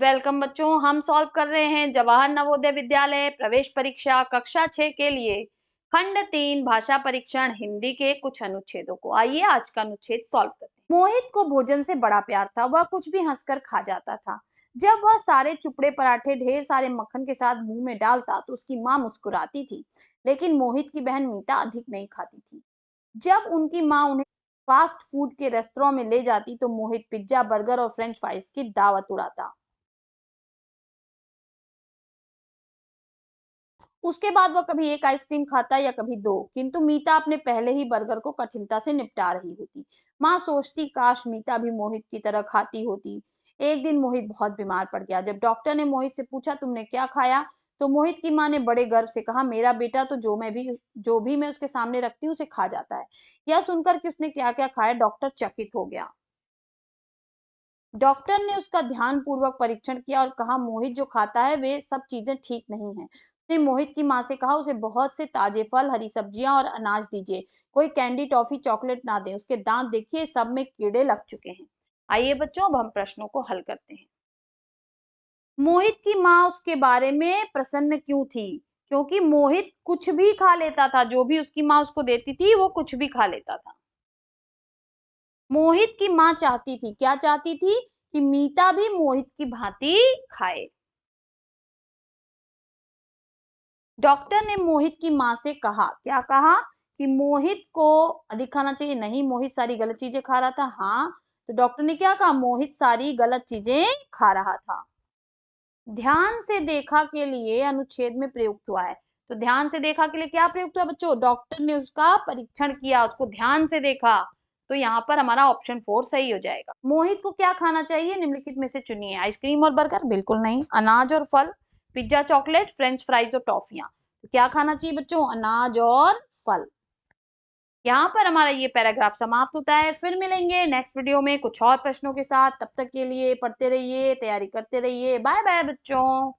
Welcome बच्चों, हम solve कर रहे हैं जवाहर नवोदय विद्यालय प्रवेश परीक्षा कक्षा 6 के लिए खंड 3 भाषा परीक्षण हिंदी के कुछ अनुच्छेदों को। आइए आज का अनुच्छेद सॉल्व करते हैं। मोहित को भोजन से बड़ा प्यार था, वह कुछ भी हंसकर खा जाता था। जब वह सारे चुपड़े पराठे ढेर सारे मक्खन के साथ मुंह में डालता तो उसकी माँ मुस्कुराती थी, लेकिन मोहित की बहन मीता अधिक नहीं खाती थी। जब उनकी माँ उन्हें फास्ट फूड के रेस्तरां में ले जाती तो मोहित पिज्जा, बर्गर और फ्रेंच फ्राइज की दावत उड़ाता। उसके बाद वह कभी एक आइसक्रीम खाता या कभी दो, किंतु मीता अपने पहले ही बर्गर को कठिनता से निपटा रही होती। माँ सोचती काश मीता भी मोहित की तरह खाती होती। एक दिन मोहित बहुत बीमार पड़ गया। जब डॉक्टर ने मोहित से पूछा तुमने क्या खाया, तो मोहित की माँ ने बड़े गर्व से कहा मेरा बेटा तो जो भी मैं उसके सामने रखती हूँ उसे खा जाता है। यह सुनकर कि उसने क्या क्या खाया डॉक्टर चकित हो गया। डॉक्टर ने उसका ध्यानपूर्वक परीक्षण किया और कहा मोहित जो खाता है वे सब चीजें ठीक नहीं है। उसने मोहित की माँ से कहा उसे बहुत से ताजे फल, हरी सब्जियां और अनाज दीजिए। कोई कैंडी, टॉफी, चॉकलेट ना दें। उसके दांत देखिए, सब में कीड़े लग चुके हैं। आइए बच्चों, अब हम प्रश्नों को हल करते हैं। मोहित की माँ उसके बारे में प्रसन्न क्यों थी? क्योंकि मोहित कुछ भी खा लेता था, जो भी उसकी माँ उसको देती थी वो कुछ भी खा लेता था। मोहित की माँ चाहती थी, क्या चाहती थी? कि मीता भी मोहित की भांति खाए। डॉक्टर ने मोहित की माँ से कहा, क्या कहा? कि मोहित को अधिक खाना चाहिए। नहीं, मोहित सारी गलत चीजें खा रहा था। हाँ, तो डॉक्टर ने क्या कहा? मोहित सारी गलत चीजें खा रहा था। ध्यान से देखा के लिए अनुच्छेद में प्रयुक्त हुआ है। तो ध्यान से देखा के लिए क्या प्रयुक्त हुआ बच्चों? डॉक्टर ने उसका परीक्षण किया, उसको ध्यान से देखा। तो यहाँ पर हमारा ऑप्शन 4 सही हो जाएगा। मोहित को क्या खाना चाहिए? निम्नलिखित में से चुनिए। आइसक्रीम और बर्गर? बिल्कुल नहीं। अनाज और फल? पिज्जा, चॉकलेट, फ्रेंच फ्राइज और टॉफियां? तो क्या खाना चाहिए बच्चों? अनाज और फल। यहाँ पर हमारा ये पैराग्राफ समाप्त होता है। फिर मिलेंगे नेक्स्ट वीडियो में कुछ और प्रश्नों के साथ। तब तक के लिए पढ़ते रहिए, तैयारी करते रहिए। बाय बाय बच्चों।